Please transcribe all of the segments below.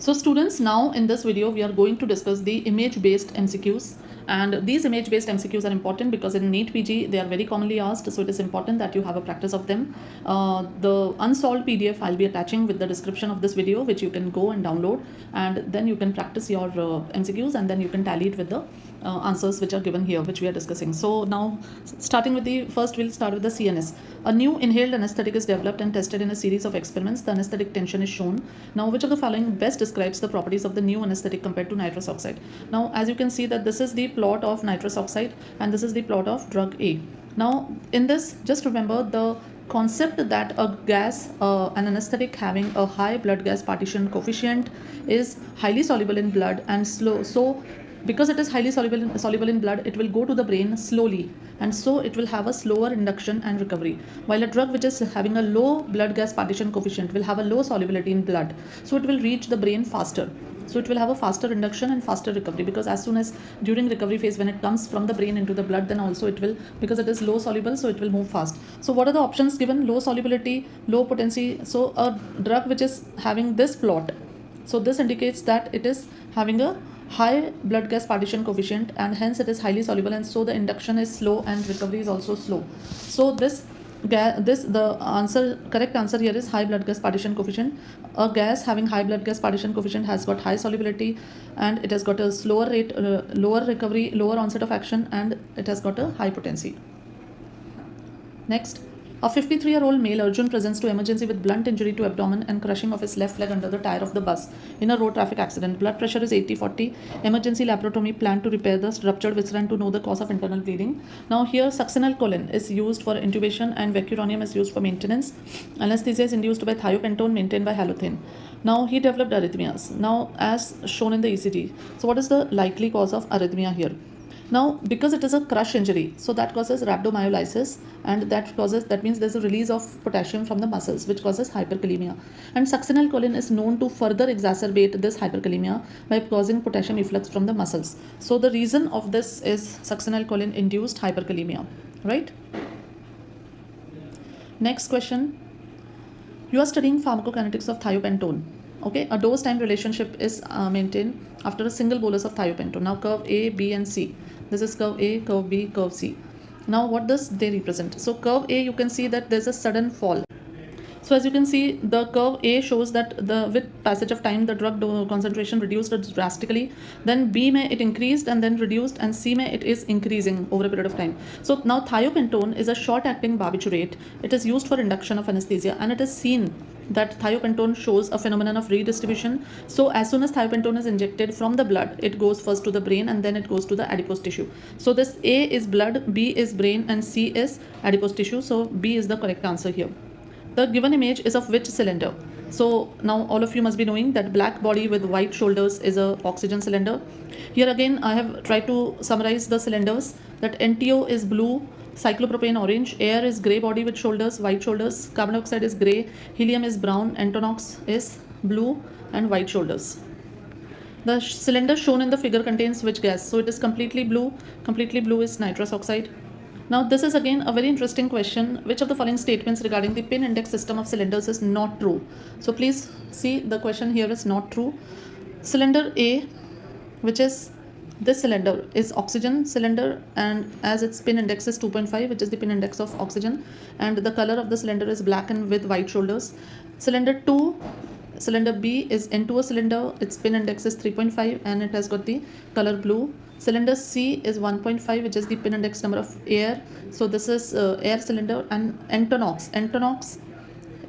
So students, now in this video we are going to discuss the image-based MCQs, and these image-based MCQs are important because in NEET PG they are very commonly asked, so it is important that you have a practice of them. The unsolved PDF I'll be attaching with the description of this video, which you can go and download, and then you can practice your MCQs, and then you can tally it with the answers which are given here, which we are discussing. So now, starting with the first, we'll start with the CNS. A new inhaled anesthetic is developed and tested in a series of experiments. The anesthetic tension is shown. Now, which of the following best describes the properties of the new anesthetic compared to nitrous oxide? Now, as you can see that this is the plot of nitrous oxide and this is the plot of drug A. Now, in this, just remember the concept that a gas, an anesthetic having a high blood gas partition coefficient is highly soluble in blood and slow. So because it is highly soluble in blood, it will go to the brain slowly, and so it will have a slower induction and recovery, while a drug which is having a low blood gas partition coefficient will have a low solubility in blood, so it will reach the brain faster. So it will have a faster induction and faster recovery, because as soon as during recovery phase, when it comes from the brain into the blood, then also it will, because it is low soluble, so it will move fast. So what are the options given? Low solubility, low potency. So a drug which is having this plot, so this indicates that it is having a high blood gas partition coefficient, and hence it is highly soluble, and so the induction is slow and recovery is also slow. So the correct answer here is high blood gas partition coefficient. A gas having high blood gas partition coefficient has got high solubility, and it has got a slower rate, lower recovery, lower onset of action, and it has got a high potency. Next, a 53-year-old male Arjun presents to emergency with blunt injury to abdomen and crushing of his left leg under the tire of the bus in a road traffic accident. Blood pressure is 80/40. Emergency laparotomy planned to repair the ruptured viscera and to know the cause of internal bleeding. Now here succinylcholine is used for intubation and vecuronium is used for maintenance. Anesthesia is induced by thiopentone, maintained by halothane. Now he developed arrhythmias. Now as shown in the ECG. So what is the likely cause of arrhythmia here? Now, because it is a crush injury, so that causes rhabdomyolysis, and that means there's a release of potassium from the muscles, which causes hyperkalemia. And succinylcholine is known to further exacerbate this hyperkalemia by causing potassium efflux from the muscles. So the reason of this is succinylcholine induced hyperkalemia, right? Next question. You are studying pharmacokinetics of thiopentone. Okay, a dose time relationship is maintained after a single bolus of thiopentone. Now curve A, B and C. This is curve A, curve B, curve C. Now what does they represent? So curve A, you can see that there's a sudden fall. So as you can see, the curve A shows that with passage of time the drug concentration reduced drastically. Then B may it increased and then reduced, and C may it is increasing over a period of time. So now thiopentone is a short-acting barbiturate. It is used for induction of anesthesia, and it is seen that thiopentone shows a phenomenon of redistribution. So as soon as thiopentone is injected from the blood, it goes first to the brain and then it goes to the adipose tissue. So this A is blood, B is brain, and C is adipose tissue. So B is the correct answer here. The given image is of which cylinder? So now all of you must be knowing that black body with white shoulders is a oxygen cylinder. Here again I have tried to summarize the cylinders, that NTO is blue, cyclopropane orange, air is grey body with shoulders, white shoulders, carbon dioxide is grey, helium is brown, Entonox is blue and white shoulders. The cylinder shown in the figure contains which gas? So it is completely blue. Completely blue is nitrous oxide. Now this is again a very interesting question. Which of the following statements regarding the pin index system of cylinders is not true? So please see, the question here is not true. Cylinder A, which is this cylinder, is oxygen cylinder, and as its pin index is 2.5, which is the pin index of oxygen, and the color of the cylinder is black and with white shoulders. Cylinder B is N2O cylinder, its pin index is 3.5 and it has got the color blue. Cylinder C is 1.5, which is the pin index number of air. So this is air cylinder. And Entonox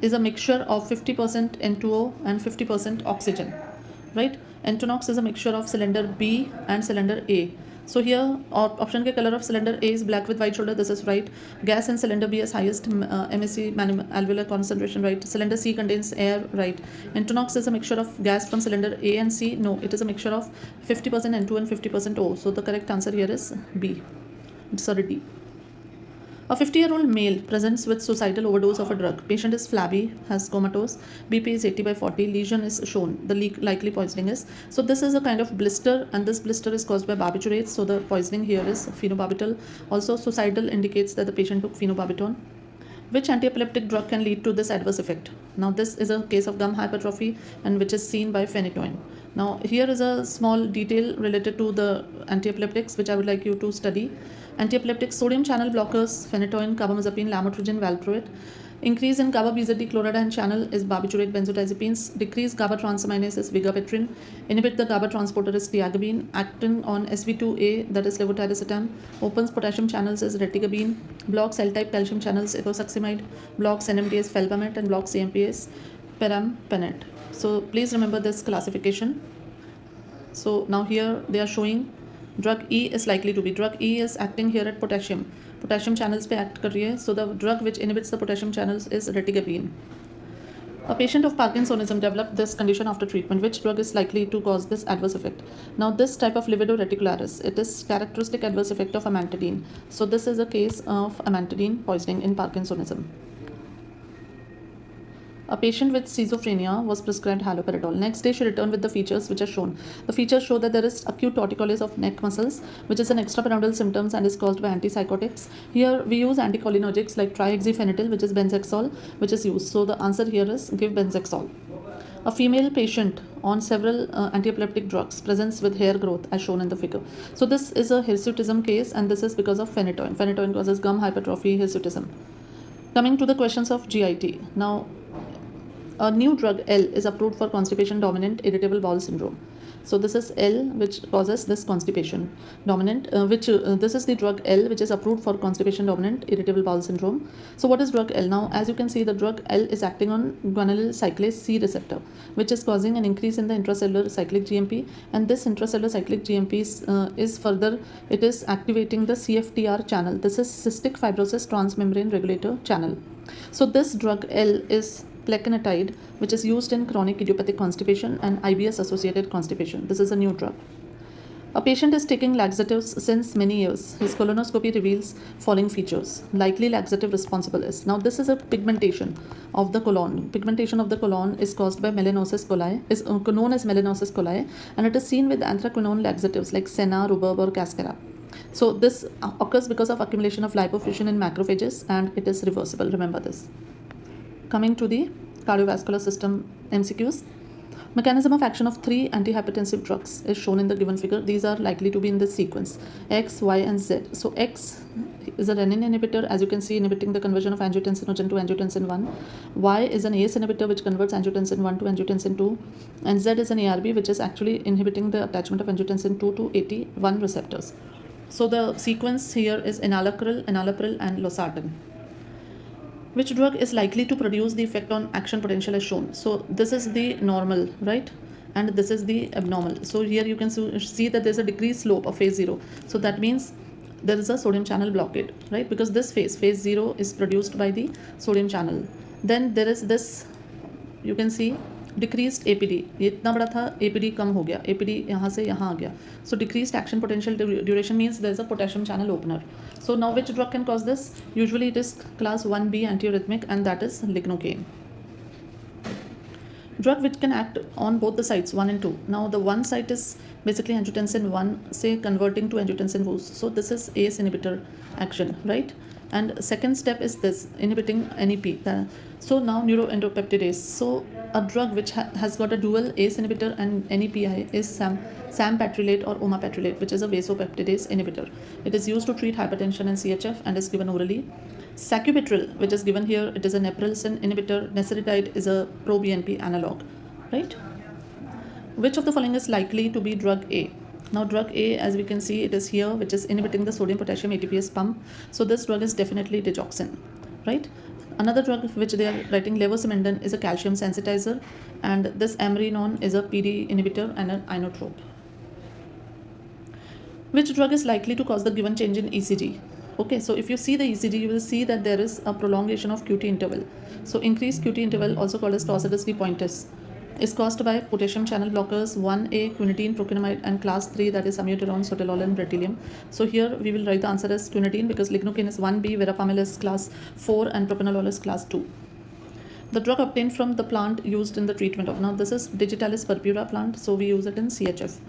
is a mixture of 50% N2O and 50% oxygen, right? Entonox is a mixture of cylinder B and cylinder A. So here option ke color of cylinder A is black with white shoulder. This is right. Gas in cylinder B has highest MSC alveolar concentration, right? Cylinder C contains air, right? Entonox is a mixture of gas from cylinder A and C. No, it is a mixture of 50% N2 and 50% O. So the correct answer here is B. Sorry, D. A 50-year-old male presents with suicidal overdose of a drug. Patient is flabby, has comatose. BP is 80/40. Lesion is shown. The likely poisoning is. So this is a kind of blister, and this blister is caused by barbiturates. So the poisoning here is phenobarbital. Also, suicidal indicates that the patient took phenobarbital. Which antiepileptic drug can lead to this adverse effect? Now this is a case of gum hypertrophy and which is seen by phenytoin. Now here is a small detail related to the antiepileptics which I would like you to study. Antiepileptics, sodium channel blockers, phenytoin, carbamazepine, lamotrigine, valproate. Increase in GABA-BZD chloride channel is barbiturate benzodiazepines. Decrease GABA transaminase is vigabatrin. Inhibit the GABA transporter is tiagabine. Acting on SV2A, that is levetiracetam. Opens potassium channels is retigabine. Blocks L-type calcium channels eposuximide. Blocks NMDA felbamate and blocks AMPA perampanate. So please remember this classification. So now here they are showing drug E is likely to be. Drug E is acting here at potassium channels पे act कर रही है. So the drug which inhibits the potassium channels is retigabine. A patient of Parkinsonism developed this condition after treatment. Which drug is likely to cause this adverse effect? Now this type of livedo reticularis, it is characteristic adverse effect of amantadine. So this is a case of amantadine poisoning in Parkinsonism. A patient with schizophrenia was prescribed haloperidol. Next day, she returned with the features which are shown. The features show that there is acute torticollis of neck muscles, which is an extrapyramidal symptoms and is caused by antipsychotics. Here, we use anticholinergics like trihexyphenidyl, which is benzexol, which is used. So the answer here is give benzexol. A female patient on several antiepileptic drugs presents with hair growth as shown in the figure. So this is a hirsutism case and this is because of phenytoin. Phenytoin causes gum hypertrophy, hirsutism. Coming to the questions of GIT. Now, a new drug L is approved for constipation dominant irritable bowel syndrome. So this is L which causes this constipation dominant, this is the drug L which is approved for constipation dominant irritable bowel syndrome. So what is drug L? Now as you can see, the drug L is acting on guanylyl cyclase C receptor, which is causing an increase in the intracellular cyclic GMP, and this intracellular cyclic GMP is further, it is activating the CFTR channel. This is cystic fibrosis transmembrane regulator channel. So this drug L is plecanatide, which is used in chronic idiopathic constipation and IBS associated constipation. This is a new drug. A patient is taking laxatives since many years. His colonoscopy reveals following features. Likely laxative responsible is. Now this is a pigmentation of the colon. Pigmentation of the colon is caused by melanosis coli, is known as melanosis coli, and it is seen with anthraquinone laxatives like Senna, Rubab or Cascara. So this occurs because of accumulation of lipofuscin in macrophages and it is reversible. Remember this. Coming to the cardiovascular system MCQs. Mechanism of action of 3 antihypertensive drugs is shown in the given figure. These are likely to be in this sequence X, Y and Z. So X is a renin inhibitor, as you can see, inhibiting the conversion of angiotensinogen to angiotensin 1. Y is an ACE inhibitor which converts angiotensin 1 to angiotensin 2. And Z is an ARB which is actually inhibiting the attachment of angiotensin 2 to AT1 receptors. So the sequence here is enalapril, and losartan. Which drug is likely to produce the effect on action potential as shown? So this is the normal, right? And this is the abnormal. So here you can see that there's a decreased slope of phase 0. So that means there is a sodium channel blockade, right? Because this phase 0 is produced by the sodium channel. Then there is this, you can see decreased APD. ये इतना बड़ा था, APD कम हो गया, APD यहाँ से यहाँ आ गया. So decreased action potential duration means there is a potassium channel opener. So now which drug can cause this? Usually it is class 1B antiarrhythmic and that is lignocaine. Drug which can act on both the sites 1 and 2. Now the one site is basically angiotensin 1 say converting to angiotensin boost. So this is ACE inhibitor action, right? And second step is this, inhibiting NEP. So now neuroendopeptidase. So a drug which has got a dual ACE inhibitor and NEPI is sampatrilate or omapatrillate, which is a vasopeptidase inhibitor. It is used to treat hypertension and CHF and is given orally. Sacubitril, which is given here, it is a neprilysin inhibitor. Nesiridine is a pro-BNP analog, right? Which of the following is likely to be drug A? Now drug A, as we can see, it is here, which is inhibiting the sodium potassium ATPase pump. So this drug is definitely digoxin, right? Another drug which they are writing, levosimendan, is a calcium sensitizer, and this amrinone is a PD inhibitor and an inotrope. Which drug is likely to cause the given change in ECG? Okay, so if you see the ECG, you will see that there is a prolongation of QT interval. So increased QT interval, also called as Torsades de Pointes, is caused by potassium channel blockers 1A, quinidine, procainamide, and class 3, that is amiodarone, sotalol, and bretylium. So here we will write the answer as quinidine because lignocaine is 1B, verapamil is class 4, and propranolol is class 2. The drug obtained from the plant used in the treatment of, now this is Digitalis purpura plant, so we use it in CHF.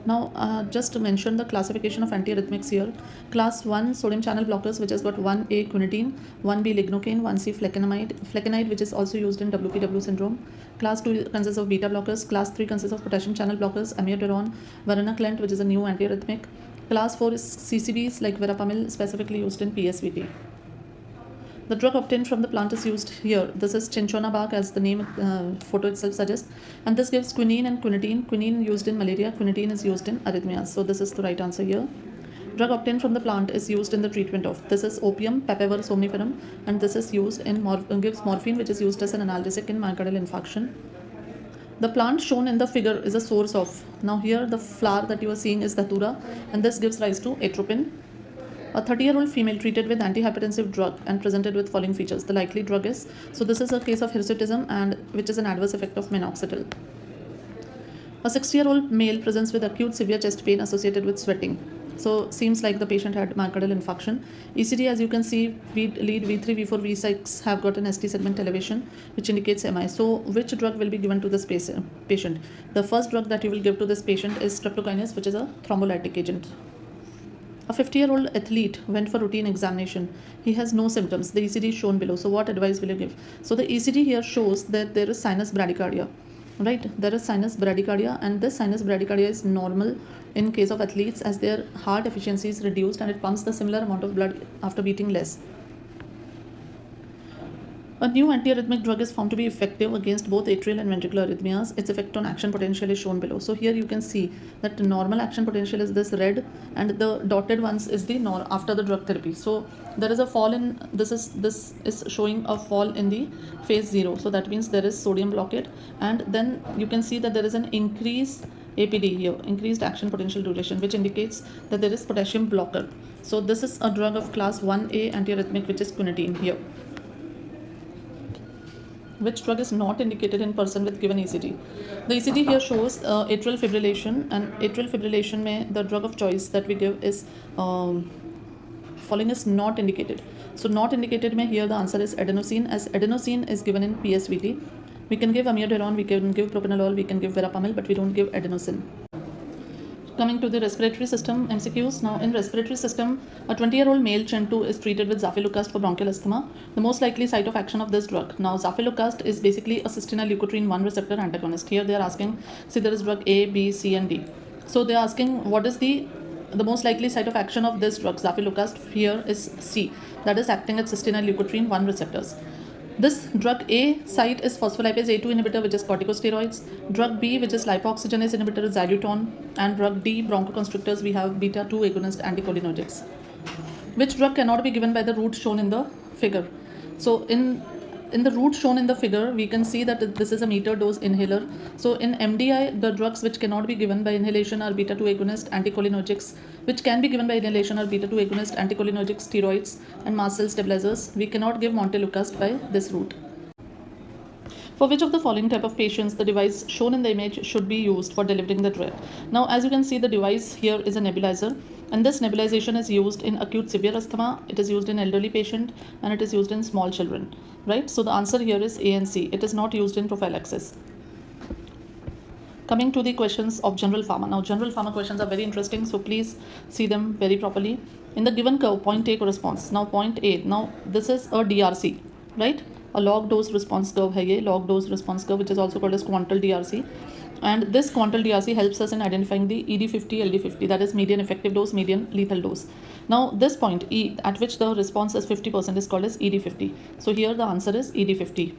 Now, just to mention the classification of antiarrhythmics here. Class 1 sodium channel blockers, which has got 1A quinidine, 1B lignocaine, 1C flecainide, which is also used in WPW syndrome. Class 2 consists of beta blockers. Class 3 consists of potassium channel blockers, amiodarone, varenicline, which is a new antiarrhythmic. Class 4 is CCBs like verapamil, specifically used in PSVT. The drug obtained from the plant is used here. This is cinchona bark, as the name photo itself suggests, and this gives quinine and quinidine. Quinine used in malaria, quinidine is used in arrhythmias. So this is the right answer here. Drug obtained from the plant is used in the treatment of, this is opium, papaver somniferum, and this is used in gives morphine, which is used as an analgesic in myocardial infarction. The plant shown in the figure is a source of, now here the flower that you are seeing is datura, and this gives rise to atropine. A 30-year-old female treated with antihypertensive drug and presented with following features. The likely drug is, so this is a case of hirsutism, and which is an adverse effect of minoxidil. A 60-year-old male presents with acute severe chest pain associated with sweating. So seems like the patient had myocardial infarction. ECG, as you can see, lead V3, V4, V6 have got an ST segment elevation, which indicates MI. So which drug will be given to this patient? The first drug that you will give to this patient is streptokinase, which is a thrombolytic agent. A 50-year-old athlete went for routine examination. He has no symptoms. The ECG is shown below. So what advice will you give? So the ECG here shows that there is sinus bradycardia. Right? There is sinus bradycardia, and this sinus bradycardia is normal in case of athletes as their heart efficiency is reduced and it pumps the similar amount of blood after beating less. A new antiarrhythmic drug is found to be effective against both atrial and ventricular arrhythmias. Its effect on action potential is shown below. So here you can see that the normal action potential is this red, and the dotted ones is the after the drug therapy. So there is a fall in, this is showing a fall in the phase 0. So that means there is sodium blockade, and then you can see that there is an increased APD here, increased action potential duration, which indicates that there is potassium blocker. So this is a drug of class 1A antiarrhythmic, which is quinidine here. Which drug is not indicated in person with given ECG? The ECG here shows atrial fibrillation, and atrial fibrillation mein the drug of choice that we give is following is not indicated. So not indicated mein here the answer is adenosine, as adenosine is given in PSVT. We can give amiodarone, we can give propranolol, we can give verapamil, but we don't give adenosine. Coming to the respiratory system MCQs. Now in respiratory system, a 20-year-old male CHEN2 is treated with zafilocast for bronchial asthma. The most likely site of action of this drug. Now zafilocast is basically a cysteine 1 receptor antagonist. Here they are asking, see there is drug A, B, C and D. So they are asking what is the most likely site of action of this drug zafilocast. Here is C, that is acting at cysteine 1 receptors. This drug A site is phospholipase A2 inhibitor, which is corticosteroids. Drug B, which is lipoxygenase inhibitor, is xylitol. And drug D, bronchoconstrictors, we have beta 2 agonist anticholinergics. Which drug cannot be given by the route shown in the figure? So in the route shown in the figure, we can see that this is a meter dose inhaler. So in MDI, the drugs which cannot be given by inhalation are beta 2 agonist anticholinergics, which can be given by inhalation are beta 2 agonist anticholinergic steroids and mast cell stabilizers. We cannot give montelukast by this route. For which of the following type of patients the device shown in the image should be used for delivering the drug? Now as you can see, the device here is a nebulizer, and this nebulization is used in acute severe asthma, it is used in elderly patient, and it is used in small children, right? So the answer here is A and C. It is not used in prophylaxis. Coming to the questions of general pharma. Now general pharma questions are very interesting, so please see them very properly. In the given curve, point A corresponds. Now point A, now this is a DRC, right? A log dose response curve hai ye, log dose response curve, which is also called as quantal DRC. And this quantal DRC helps us in identifying the ED50, LD50, that is median effective dose, median lethal dose. Now this point E at which the response is 50% is called as ED50. So here the answer is ED50.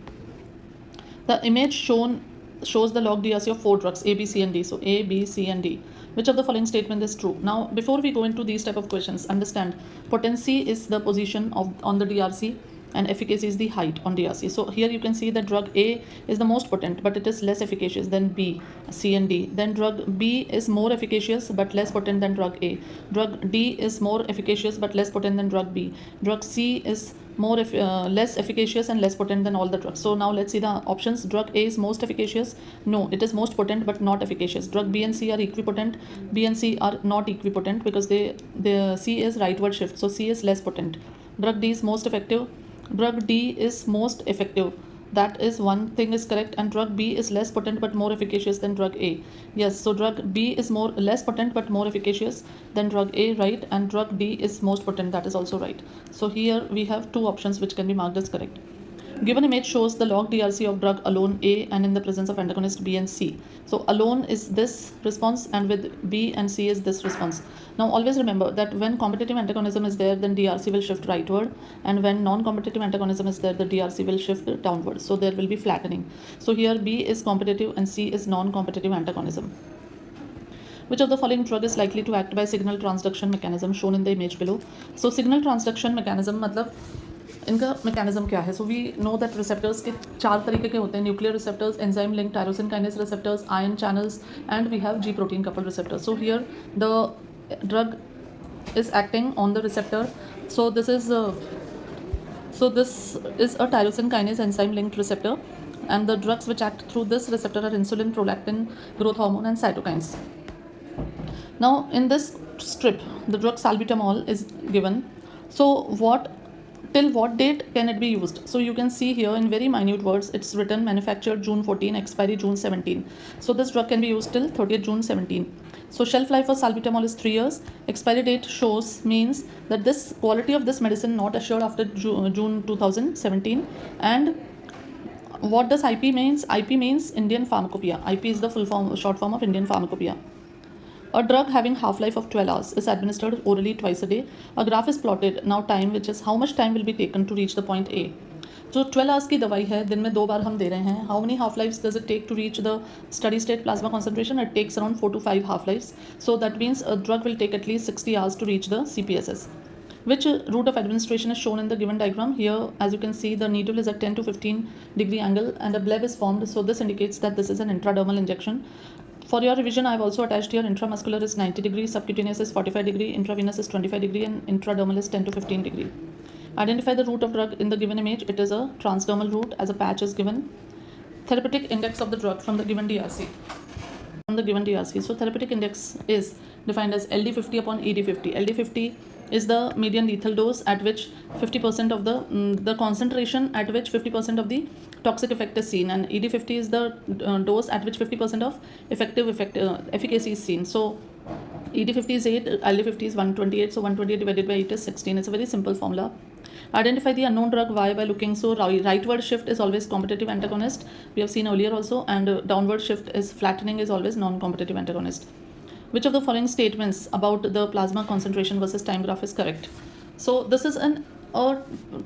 The image shown shows the log DRC of 4 drugs A, B, C and D. So A, B, C and D. Which of the following statement is true? Now before we go into these type of questions, understand potency is the position on the DRC, and efficacy is the height on DRC. So here you can see that drug A is the most potent, but it is less efficacious than B, C and D. Then drug B is more efficacious but less potent than drug A. Drug D is more efficacious but less potent than drug B. Drug C is less efficacious and less potent than all the drugs. So now let's see the options. Drug A is most efficacious. No, it is most potent but not efficacious. Drug B and C are equipotent. B and C are not equipotent because the C is rightward shift. So C is less potent. Drug D is most effective. Drug D is most effective. That is, one thing is correct, and drug B is less potent but more efficacious than drug A. Yes, so drug B is less potent but more efficacious than drug A, right? And drug D is most potent, that is also right. So here we have two options which can be marked as correct. Given image shows the log DRC of drug alone A and in the presence of antagonist B and C. So alone is this response and with B and C is this response. Now always remember that when competitive antagonism is there, then DRC will shift rightward, and when non-competitive antagonism is there, the DRC will shift downward. So there will be flattening. So here B is competitive and C is non-competitive antagonism. Which of the following drug is likely to act by signal transduction mechanism shown in the image below? So signal transduction mechanism मतलब इनका mechanism क्या है? So we know that receptors के चार तरीके के होते हैं: nuclear receptors, enzyme link tyrosine kinase receptors, ion channels, and we have G protein couple receptors. So here the drug is acting on the receptor. So this is a tyrosine kinase enzyme linked receptor, and the drugs which act through this receptor are insulin, prolactin, growth hormone, and cytokines. Now in this strip the drug salbutamol is given. So till what date can it be used? So you can see here in very minute words it's written manufactured June 14, expiry June 17. So this drug can be used till 30th June 17. So shelf life for salbutamol is 3 years. Expiry date shows means that this quality of this medicine not assured after June 2017. And what does IP means? IP means Indian Pharmacopoeia. IP is the short form of Indian Pharmacopoeia. A drug having half-life of 12 hours is administered orally twice a day. A graph is plotted. Now time, which is how much time will be taken to reach the point A. जो 12 hours की दवाई है, दिन में 2 बार हम दे रहे हैं. How many half lifes does it take to reach the steady state plasma concentration? It takes around 4 to 5 half lifes. So that means a drug will take at least 60 hours to reach the CPSS. Which route of administration is shown in the given diagram? Here, as you can see, the needle is at 10 to 15 degree angle and a bleb is formed. So this indicates that this is an intradermal injection. For your revision, I have also attached here intramuscular is 90 degree, subcutaneous is 45 degree, intravenous is 25 degree, and intradermal is 10 to 15 degree. Identify the route of drug in the given image. It is a transdermal route as a patch is given. Therapeutic index of the drug from the given DRC. So therapeutic index is defined as LD50 upon ED50. LD50 is the median lethal dose at which 50% of the concentration at which 50% of the toxic effect is seen, and ED50 is the dose at which 50% of efficacy is seen. So ED50 is 8, LD50 is 128, so 128 divided by 8 is 16. It's a very simple formula. Identify the unknown drug. Why? By looking. So rightward shift is always competitive antagonist, we have seen earlier also, and downward shift is flattening is always non-competitive antagonist. Which of the following statements about the plasma concentration versus time graph is correct? So this is a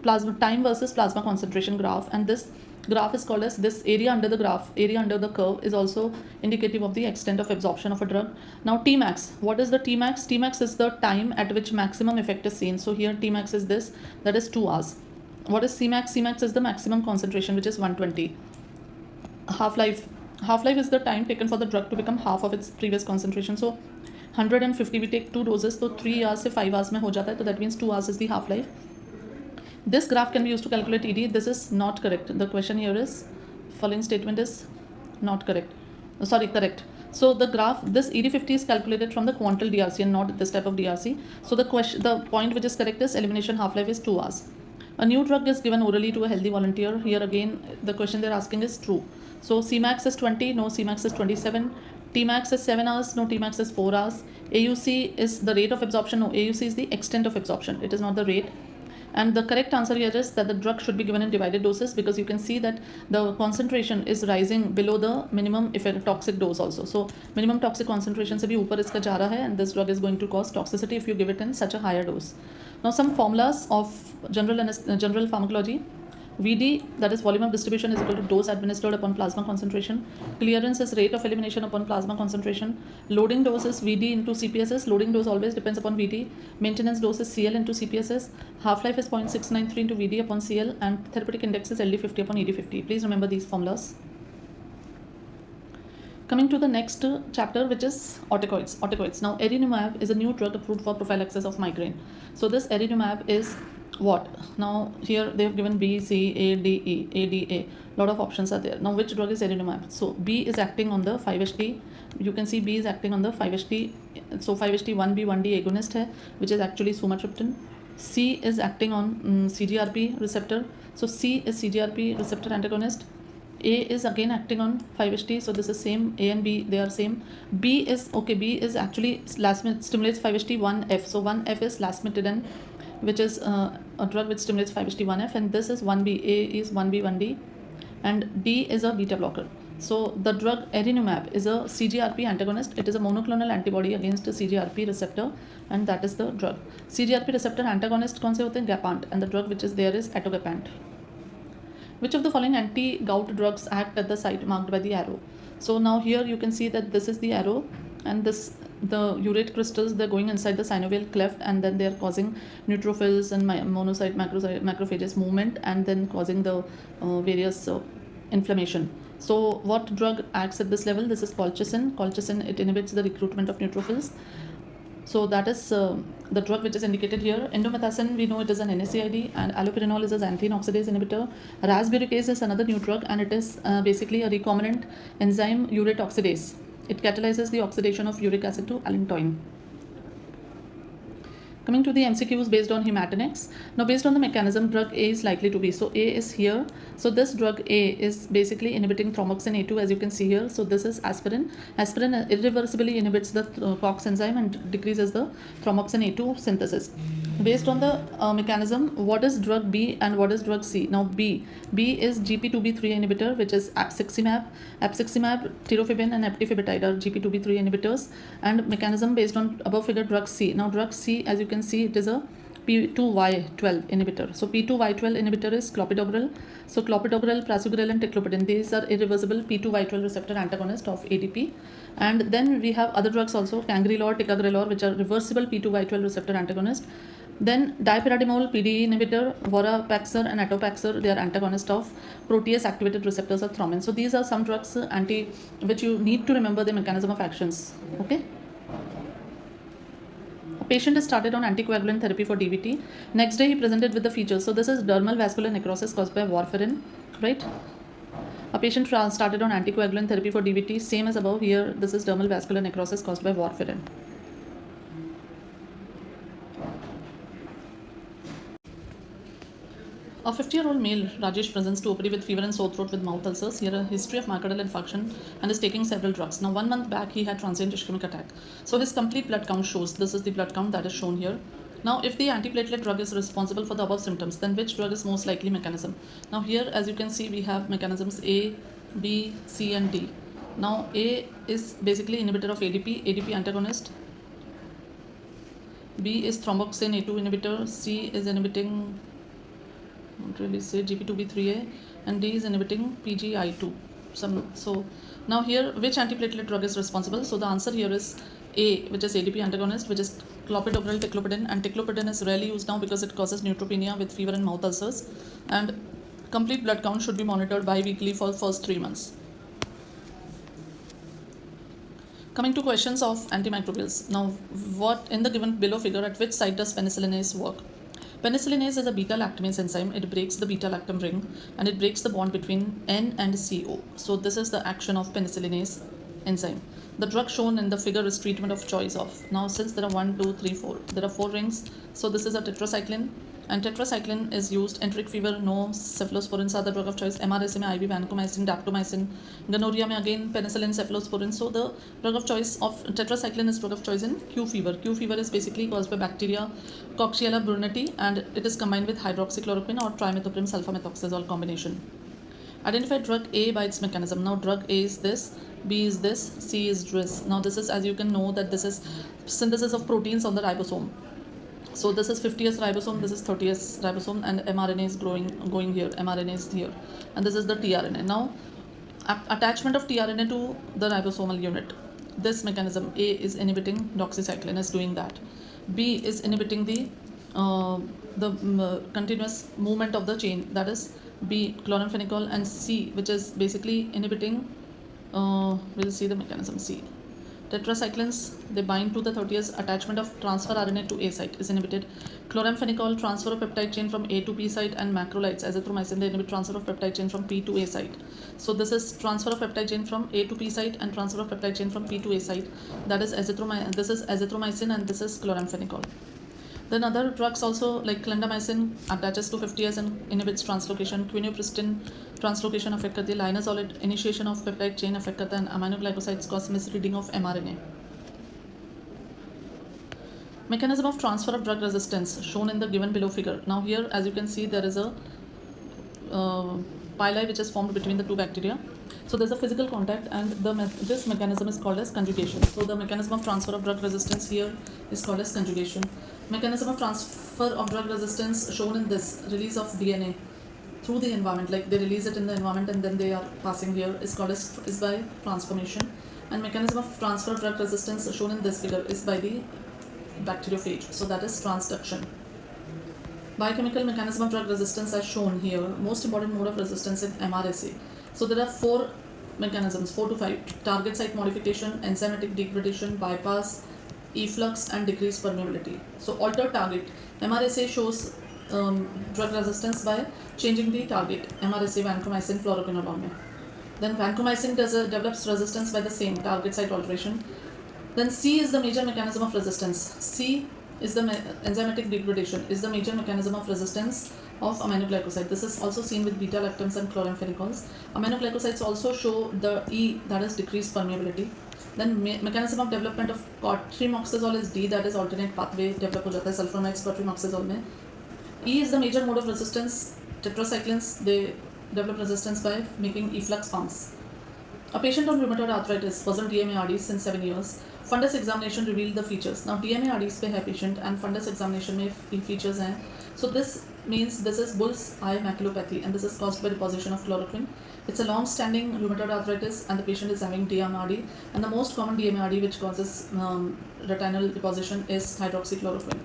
plasma time versus plasma concentration graph, and this graph is called as this area under the graph. Area under the curve is also indicative of the extent of absorption of a drug. Now Tmax, what is the Tmax? Tmax is the time at which maximum effect is seen. So here Tmax is this, that is 2 hours. What is Cmax? Cmax is the maximum concentration, which is 120. Half-life is the time taken for the drug to become half of its previous concentration. So 150, we take 2 doses, so 3 hours से 5 hours में हो जाता है, so that means 2 hours is the half-life. This graph can be used to calculate ED. This is not correct. The question here is, following statement is not correct. Correct. So the graph, this ED50 is calculated from the quantal DRC and not this type of DRC. So the point which is correct is elimination half-life is 2 hours. A new drug is given orally to a healthy volunteer. Here again, the question they're asking is true. So Cmax is 20, no, Cmax is 27. Tmax is 7 hours, no, Tmax is 4 hours. AUC is the rate of absorption, no, AUC is the extent of absorption, it is not the rate. And the correct answer here is that the drug should be given in divided doses, because you can see that the concentration is rising below the minimum effect toxic dose also. So minimum toxic concentration से भी ऊपर इसका जा रहा है, and this drug is going to cause toxicity if you give it in such a higher dose. Now some formulas of general pharmacology. VD, that is volume of distribution, is equal to dose administered upon plasma concentration. Clearance is rate of elimination upon plasma concentration. Loading dose is VD into CPSS. Loading dose always depends upon VD. Maintenance dose is CL into CPSS. Half-life is 0.693 into VD upon CL, and therapeutic index is LD50 upon ED50. Please remember these formulas. Coming to the next chapter, which is corticoids. Now erinumab is a new drug approved for prophylaxis of migraine. So this erinumab is what? Now here they have given B, C, A, D, E, A, D, A. Lot of options are there. Now which drug is erinumab? So B is acting on the 5-HT. You can see B is acting on the 5-HT. So 5-HT 1B 1D agonist है, which is actually sumatriptan. C is acting on CGRP receptor, so C is CGRP receptor antagonist. A is again acting on 5-HT, so this is same. A and B, they are same. B is okay. B is actually stimulates 5-HT 1F, so 1F is lasmitidine, which is a drug which stimulates 5-HT 1F, and this is 1B. A is 1B 1D, and D is a beta blocker. So the drug erinumab is a CGRP antagonist. It is a monoclonal antibody against a CGRP receptor, and that is the drug. CGRP receptor antagonist कौन से होते हैं? Gepant, and the drug which is there is atogepant. Which of the following anti-gout drugs act at the site marked by the arrow? So now here you can see that this is the arrow, and this, the urate crystals, they're going inside the synovial cleft, and then they're causing neutrophils and monocyte macrophages movement, and then causing the various inflammation. So what drug acts at this level? This is colchicine. Colchicine, it inhibits the recruitment of neutrophils. So that is the drug which is indicated here. Indomethacin, we know it is an NSAID, and allopurinol is a xanthine oxidase inhibitor. Rasburicase is another new drug, and it is basically a recombinant enzyme urate oxidase. It catalyzes the oxidation of uric acid to allantoin. Coming to the MCQs based on Hematinex. Now based on the mechanism, drug A is likely to be, so A is here. So this drug A is basically inhibiting thromboxane A2, as you can see here. So this is aspirin. Aspirin irreversibly inhibits the COX enzyme and decreases the thromboxane A2 synthesis. Based on the mechanism, what is drug B and what is drug C? Now B is GP2B3 inhibitor, which is apiximab, tirofibin and eptifibatide are GP2B3 inhibitors. And mechanism based on above figure drug C. Now drug C, as you can see, it is a P2Y12 inhibitor. So P2Y12 inhibitor is clopidogrel. So clopidogrel, prasugrel and ticlopidin, these are irreversible P2Y12 receptor antagonist of ADP. And then we have other drugs also, cangrelor, ticagrelor, which are reversible P2Y12 receptor antagonist. Then dipyridamole, PDE inhibitor, vorapaxar and atopaxar, they are antagonist of protease activated receptors of thrombin. So these are some drugs which you need to remember the mechanism of actions. Okay. A patient is started on anticoagulant therapy for DVT. Next day he presented with the features. So this is dermal vascular necrosis caused by warfarin, right? A patient started on anticoagulant therapy for DVT, same as above here. This is dermal vascular necrosis caused by warfarin. A 50-year-old male, Rajesh, presents to OPD with fever and sore throat with mouth ulcers. He had a history of myocardial infarction and is taking several drugs. Now, 1 month back, he had transient ischemic attack. So his complete blood count shows. This is the blood count that is shown here. Now, if the antiplatelet drug is responsible for the above symptoms, then which drug is most likely mechanism? Now, here, as you can see, we have mechanisms A, B, C, and D. Now, A is basically inhibitor of ADP antagonist. B is thromboxane A2 inhibitor. C is inhibiting, not really say, GP2B3A, and D is inhibiting PGI2. So now here, which antiplatelet drug is responsible? So the answer here is A, which is ADP antagonist, which is clopidogrel, ticlopidin, and ticlopidin is rarely used now because it causes neutropenia with fever and mouth ulcers, and complete blood count should be monitored bi-weekly for first 3 months. Coming to questions of antimicrobials. Now, what in the given below figure, at which site does penicillinase work? Penicillinase is a beta-lactamase enzyme. It breaks the beta-lactam ring and it breaks the bond between N and CO. So this is the action of penicillinase enzyme. The drug shown in the figure is treatment of choice of. Now since there are 1, 2, 3, 4, there are 4 rings. So this is a tetracycline, and tetracycline is used. Enteric fever, no. Cephalosporins are the drug of choice. MRSA में IV vancomycin, daptomycin. Gonorrhea में again penicillin, cephalosporin. So the drug of choice of tetracycline is drug of choice in Q fever. Q fever is basically caused by bacteria Coxiella burnetii, and it is combined with hydroxychloroquine or trimethoprim sulfamethoxazole combination. Identify drug A by its mechanism. Now drug A is this, B is this, C is this. Now this is, as you can know, that this is synthesis of proteins on the ribosome. So this is 50S ribosome, this is 30S ribosome, and mRNA is going here, mRNA is here, and this is the tRNA. Now attachment of tRNA to the ribosomal unit. This mechanism, A is inhibiting doxycycline, is doing that. B is inhibiting the continuous movement of the chain, that is B, chloramphenicol, and C, which is basically inhibiting, we'll see the mechanism. C, tetracyclines, they bind to the 30S. Attachment of transfer RNA to A site is inhibited. Chloramphenicol, transfer of peptide chain from A to P site, and macrolides, azithromycin, they inhibit transfer of peptide chain from P to A site. So this is transfer of peptide chain from A to P site and transfer of peptide chain from P to A site. That is this is azithromycin, and this is chloramphenicol. Then other drugs also like clindamycin attaches to 50S and inhibits translocation. Quinupristin translocation affect करती है. Linezolid initiation of peptide chain affect करता है. Aminoglycosides cause misreading of mRNA. Mechanism of transfer of drug resistance shown in the given below figure. Now here, as you can see, there is a pili which is formed between the two bacteria. So there's a physical contact, and this mechanism is called as conjugation. So the mechanism of transfer of drug resistance here is called as conjugation. Mechanism of transfer of drug resistance shown in this release of DNA through the environment, like they release it in the environment and then they are passing here, is called as is by transformation. And mechanism of transfer of drug resistance shown in this figure is by the bacteriophage, so that is transduction. Biochemical mechanism of drug resistance as shown here. Most important mode of resistance in MRSA. So there are 4 mechanisms, 4 to 5: target site modification, enzymatic degradation, bypass, efflux, and decreased permeability. So alter target. MRSA shows drug resistance by changing the target. MRSA vancomycin fluoroquinolone. Then vancomycin develops resistance by the same target site alteration. Then C is the major mechanism of resistance. C is the enzymatic degradation, is the major mechanism of resistance of aminoglycoside. This is also seen with beta lactams and chloramphenicol. Aminoglycosides also show the E, that is decreased permeability. Then mechanism of development of quatrimoxazole is D, that is alternate pathway develop हो जाता है sulfonides quatrimoxazole में. E is the major mode of resistance. Tetracyclines, they develop resistance by making efflux pumps. A patient on rheumatoid arthritis was on DMARD since 7 years. Fundus examination revealed the features. Now DMARDs पे है patient and fundus examination में features हैं. So this means this is bull's eye maculopathy, and this is caused by deposition of chloroquine. It's a long-standing rheumatoid arthritis and the patient is having DMARD, and the most common DMARD which causes retinal deposition is hydroxychloroquine.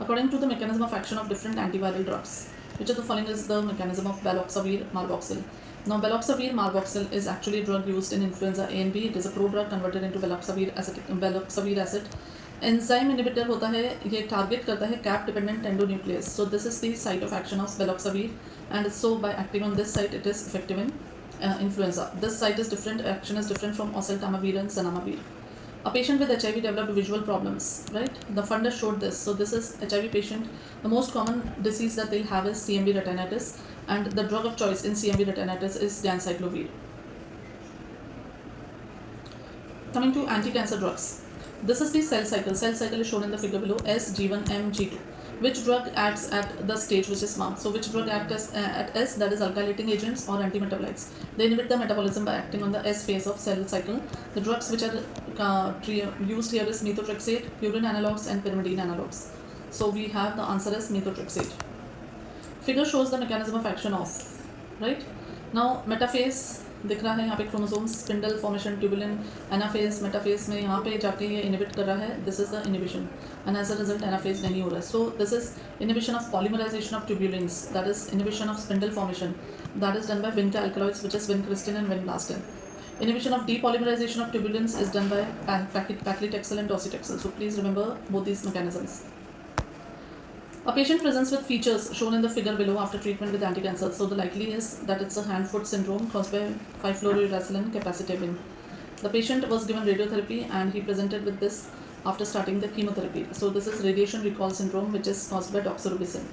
According to the mechanism of action of different antiviral drugs, which of the following is the mechanism of baloxavir marboxil? Now baloxavir marboxil is actually a drug used in influenza A and B. It is a prodrug converted into baloxavir acid. Enzyme inhibitor होता है, ये target करता है cap dependent endonuclease. So this is the site of action of baloxavir, and so by acting on this site it is effective in influenza. This site is different, action is different from oseltamivir and zanamivir. A patient with HIV developed visual problems, right? The fundus showed this. So this is HIV patient. The most common disease that they'll have is CMV retinitis, and the drug of choice in CMV retinitis is ganciclovir. Coming to anti-cancer drugs. This is the cell cycle. Cell cycle is shown in the figure below, S, G1, M, G2. Which drug acts at the stage which is marked? So which drug acts at S, that is alkylating agents or antimetabolites. They inhibit the metabolism by acting on the S phase of cell cycle. The drugs which are used here is methotrexate, purine analogs, and pyrimidine analogs. So we have the answer as methotrexate. Figure shows the mechanism of action of, right? Now metaphase दिख रहा है यहाँ पे chromosomes spindle formation tubulin anaphase metaphase में यहाँ पे जाके ये इनिबिट कर रहा है. This is the inhibition, and as a result anaphase नहीं हो रहा है. So this is inhibition of polymerisation of tubulins, that is inhibition of spindle formation, that is done by विंटर alkaloids which is vincristine and vinblastine. Inhibition of depolymerization of tubulins is done by paclitaxel and docetaxel. So please remember both these mechanisms. A patient presents with features shown in the figure below after treatment with anti-cancer. So the likely is that it's a hand-foot syndrome caused by 5-fluorouracil capecitabine. The patient was given radiotherapy and he presented with this after starting the chemotherapy. So this is radiation recall syndrome, which is caused by doxorubicin.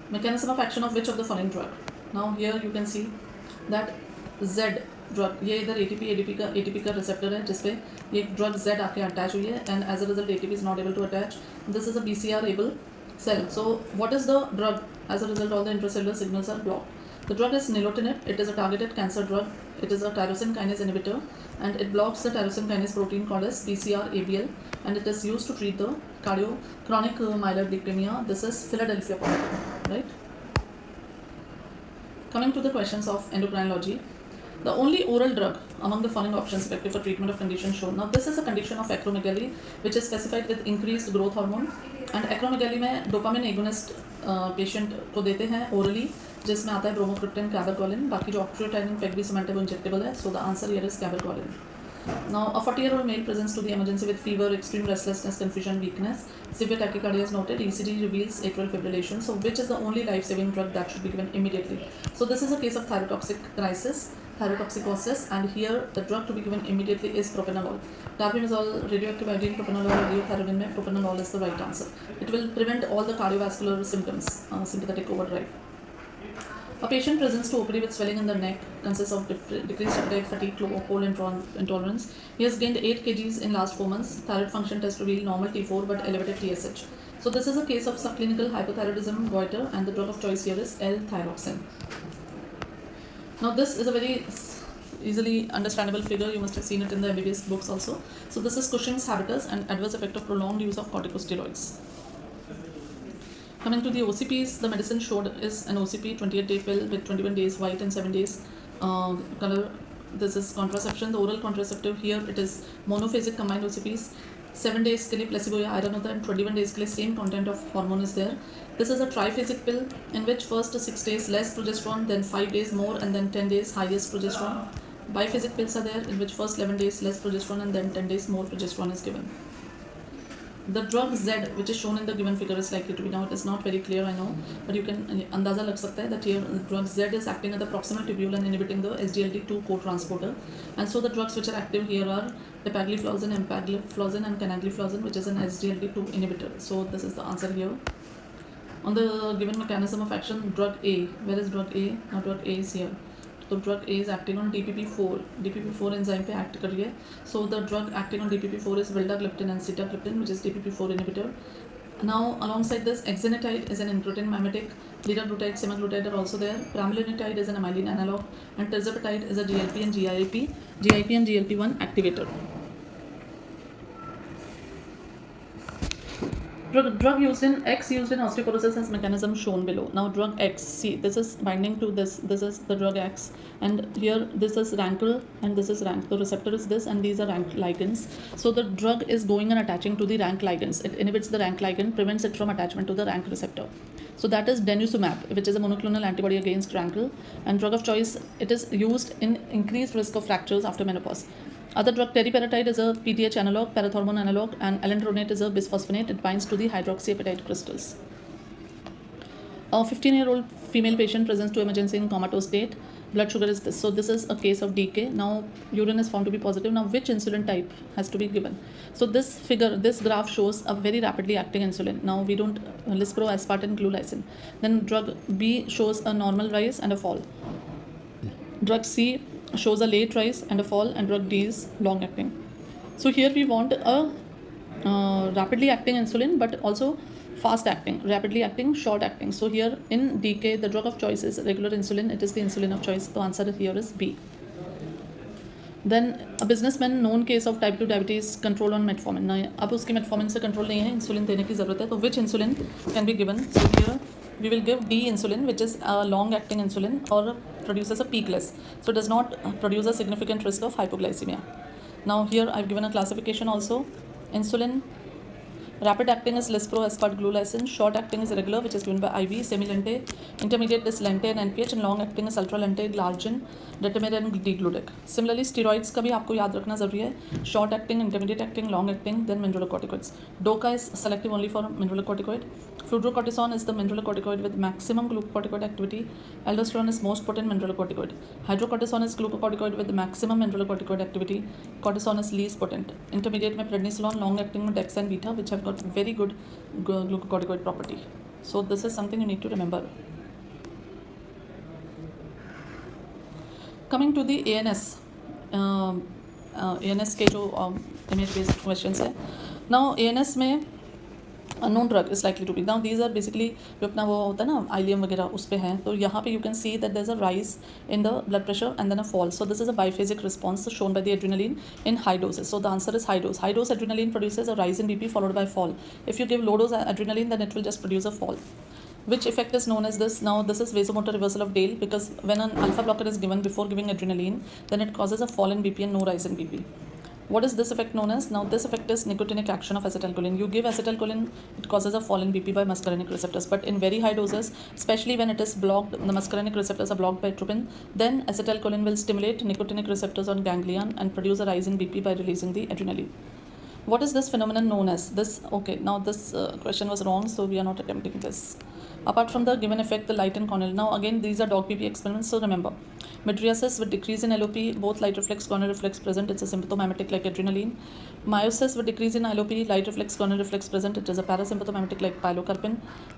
Mechanism of action of which of the following drug? Now here you can see that Z drug, ये इधर ATP का receptor है जिसपे ये drug Z आके attach हुई है, and as a result ATP is not able to attach. This is a BCR able cell. So what is the drug? As a result all the intracellular signals are blocked. The drug is nilotinib. It is a targeted cancer drug. It is a tyrosine kinase inhibitor, and it blocks the tyrosine kinase protein called as BCR-ABL, and it is used to treat the chronic myeloid leukemia. This is Philadelphia product, right? Coming to the questions of endocrinology. The only oral drug among the following options effective for treatment of condition shown. Now this is a condition of acromegaly which is specified with increased growth hormone, and acromegaly में dopamine agonist patient को देते हैं orally, जिसमें आता है bromocriptine, cabergoline. बाकी जो octreotinin pegvisomant है वो injectable है. So the answer here is cabergoline. Now a 40-year-old male presents to the emergency with fever, extreme restlessness, confusion, weakness. Severe tachycardia is noted. ECG reveals atrial fibrillation. So which is the only life-saving drug that should be given immediately? So this is a case of thyrotoxic crisis. thyrotoxicosis, and here the drug to be given immediately is propranolol. Darbimazole, radioactive iodine, propranolol, radiothyroidine में propranolol is the right answer. It will prevent all the cardiovascular symptoms, sympathetic overdrive. A patient presents to OPD with swelling in the neck, consists of decreased appetite, fatigue, cold intolerance. He has gained 8 kgs in last 4 months. Thyroid function test revealed normal T4 but elevated TSH. So this is a case of subclinical hypothyroidism goiter, and the drug of choice here is L-thyroxine. Now this is a very easily understandable figure. You must have seen it in the MBBS books also. So this is Cushing's habitus and adverse effect of prolonged use of corticosteroids. Coming to the OCPs, the medicine showed is an OCP 28-day pill with 21 days white and 7 days color. This is contraception. The oral contraceptive here it is monophasic combined OCPs. 7 days के लिए placebo या iron होता है, and 21 days के लिए same content of hormone is there. This is a triphasic pill in which first 6 days less progesterone, then 5 days more, and then 10 days highest progesterone. Biphasic pills are there in which first 11 days less progesterone and then 10 days more progesterone is given. The drug Z, which is shown in the given figure, is likely to be, now it is not very clear, I know, but you can अंदाज़ा लग सकता है that here the drug Z is acting at the proximal tubule and inhibiting the SGLT2 co-transporter, and so the drugs which are active here are dapagliflozin, empagliflozin, and canagliflozin, which is an SGLT2 inhibitor. So this is the answer here. On the given mechanism of action, drug A, where is drug A? Now drug A is here. So drug A is acting on DPP4. DPP4 enzyme पे act कर रही है. So the drug acting on DPP4 is vildagliptin and sitagliptin, which is DPP4 inhibitor. Now alongside this, exenatide is an incretin mimetic. Liraglutide, semaglutide are also there. Pramlintide is an amylin analog, and tirzepatide is a GLP and GIP and GLP-1 activator. Drug used in osteoporosis has mechanism shown below. Now drug X, see this is binding to this is the drug X, and here this is rankle and this is rank. The receptor is this and these are rank ligands. So the drug is going and attaching to the rank ligands. It inhibits the rank ligand, prevents it from attachment to the rank receptor. So that is denosumab, which is a monoclonal antibody against rankle, and drug of choice. It is used in increased risk of fractures after menopause. Other drug, teriparatide is a PTH analog, parathormone analog, and alendronate is a bisphosphonate. It binds to the hydroxyapatite crystals. A 15-year-old female patient presents to emergency in comatose state. Blood sugar is this. So this is a case of DK. Now urine is found to be positive. Now which insulin type has to be given? So this figure, this graph shows a very rapidly acting insulin. Now we don't lispro, aspartin, glulysin. Then drug B shows a normal rise and a fall. Drug C shows a late rise and a fall, and drug D is long acting. So here we want a rapidly acting insulin, but also fast acting, rapidly acting, short acting. So here in DK, the drug of choice is regular insulin. It is the insulin of choice. The answer here is B. Then a businessman known case of type 2 diabetes control on metformin. Now अब उसकी metformin से control नहीं है, insulin देने की ज़रूरत है. तो which insulin can be given? So here we will give D insulin, which is a long acting insulin or produces a peakless. So it does not produce a significant risk of hypoglycemia. Now here I've given a classification also. Insulin, rapid acting is lispro, aspart, glulysin. Short acting is regular, which is given by IV, semi-lente. Intermediate is lente and NPH, and long acting is ultra-lente, glargine, detamir and d-glutic. Similarly, steroids का भी आपको याद रखना ज़रूरी है. Short acting, intermediate acting, long acting, then mineralocorticoids. DOCA is selective only for mineralocorticoid. Fludrocortisone is the mineralocorticoid with maximum glucocorticoid activity. Aldosterone is most potent mineralocorticoid. Hydrocortisone is glucocorticoid with maximum mineralocorticoid activity. Cortisone is least potent. Intermediate में prednisolone, long acting में dex and beta, which have got very good glucocorticoid property. So this is something you need to remember. Coming to the ANS, ANS के जो image based questions है. Now ANS में unknown drug is likely to be. Now these are basically जो अपना वो होता है ना ileum वगैरह उस पे हैं. तो यहाँ पे you can see that there's a rise in the blood pressure and then a fall. So this is a biphasic response shown by the adrenaline in high doses. So the answer is high dose. High dose adrenaline produces a rise in BP followed by fall. If you give low dose adrenaline, then it will just produce a fall. Which effect is known as this? Now this is vasomotor reversal of Dale, because when an alpha blocker is given before giving adrenaline, then it causes a fall in BP and no rise in BP. What is this effect known as? Now this effect is nicotinic action of acetylcholine. You give acetylcholine, it causes a fall in BP by muscarinic receptors. But in very high doses, especially when it is blocked, the muscarinic receptors are blocked by trypsin, then acetylcholine will stimulate nicotinic receptors on ganglion and produce a rise in BP by releasing the adrenaline. What is this phenomenon known as? This, okay, now this question was wrong, so we are not attempting this. Apart from the given effect, the light and corneal. Now again, these are dog PP experiments, so remember, Mydriasis with decrease in LOP, both light reflex, corneal reflex present. It's a symptomatic like adrenaline. Meiosis with decrease in LOP, light reflex, corneal reflex present. It is a parasymptomatic like pilocarpine.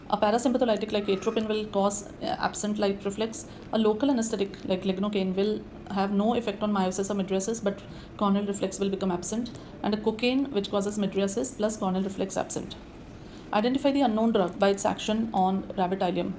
A parasymptolytic like atropine will cause absent light reflex. A local anesthetic like lignocaine will have no effect on meiosis or mydriasis, but corneal reflex will become absent. And a cocaine which causes mydriasis plus corneal reflex absent. Identify the unknown drug by its action on rabbit ileum.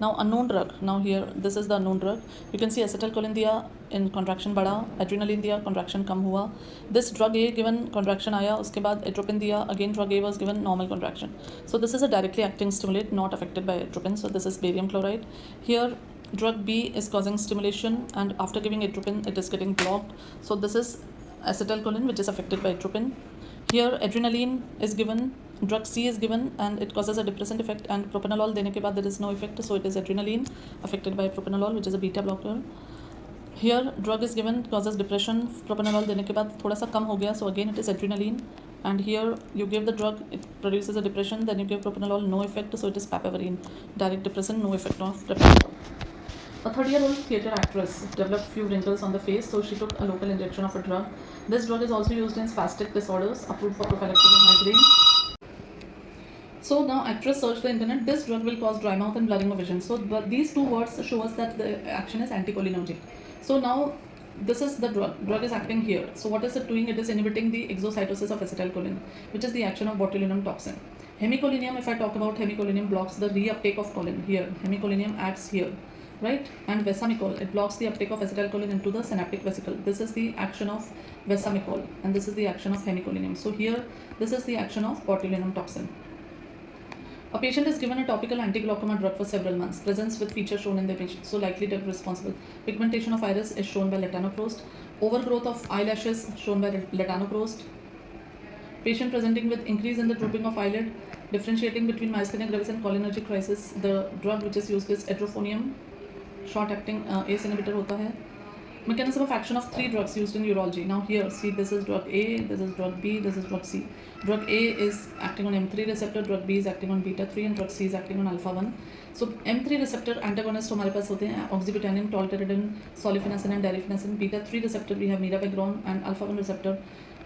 Now unknown drug, now here this is the unknown drug. You can see acetylcholine दिया, in contraction बढ़ा, adrenaline दिया, contraction कम हुआ. This drug A given contraction आया, उसके बाद atropine दिया, again drug A was given normal contraction. So this is a directly acting stimulant not affected by atropine. So this is barium chloride. Here drug B is causing stimulation, and after giving atropine it is getting blocked. So this is acetylcholine which is affected by atropine. Here adrenaline is given, drug C is given, and it causes a depressant effect, and propranolol देने के बाद there is no effect, so it is adrenaline affected by propranolol which is a beta blocker. Here drug is given, causes depression, propranolol देने के बाद थोड़ा सा कम हो गया, so again it is adrenaline. And here you give the drug, it produces a depression, then you give propranolol, no effect, so it is papaverine, direct depressant, no effect of propranolol. A 30-year-old theatre actress developed few wrinkles on the face, so she took a local injection of a drug. This drug is also used in spastic disorders, approved for prophylaxis of migraine. So now actress searched the internet. This drug will cause dry mouth and blurring of vision. So these two words show us that the action is anticholinergic. So now this is the drug. Drug is acting here. So what is it doing? It is inhibiting the exocytosis of acetylcholine, which is the action of botulinum toxin. Hemicholinum, if I talk about hemicholinum, blocks the reuptake of choline. Here hemicholinum acts here, right? And vesamicol, it blocks the uptake of acetylcholine into the synaptic vesicle. This is the action of vesamicol, and this is the action of hemicholinum. So here this is the action of botulinum toxin. A patient is given a topical anti-glaucoma drug for several months. Presents with features shown in the patient, so likely drug responsible. Pigmentation of iris is shown by latanoprost. Overgrowth of eyelashes shown by latanoprost. Patient presenting with increase in the drooping of eyelid. Differentiating between myasthenia gravis and cholinergic crisis. The drug which is used is edrophonium. Short-acting ACE inhibitor होता है. Mechanism of action of 3 drugs used in urology. Now here, see, this is drug A, this is drug B, this is drug C. Drug A is acting on M3 receptor, drug B is acting on beta 3, and drug C is acting on alpha 1. So M3 receptor antagonist हमारे पास होते हैं oxybutynin, tolterodine, solifenacin and darifenacin. Beta 3 receptor we have mirabegrone, and alpha 1 receptor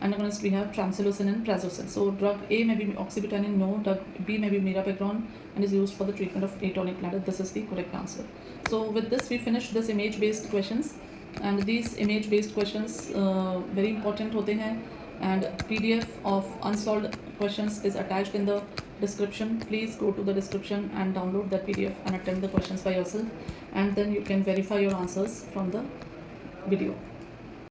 antagonist we have tamsulosin and prazosin. So drug A may be oxybutynin, no. Drug B may be mirabegrone and is used for the treatment of atonic bladder. This is the correct answer. So with this we finish this image-based questions. And these image based questions very important होते हैं, and PDF of unsolved questions is attached in the description. Please go to the description and download that PDF and attempt the questions by yourself, and then you can verify your answers from the video.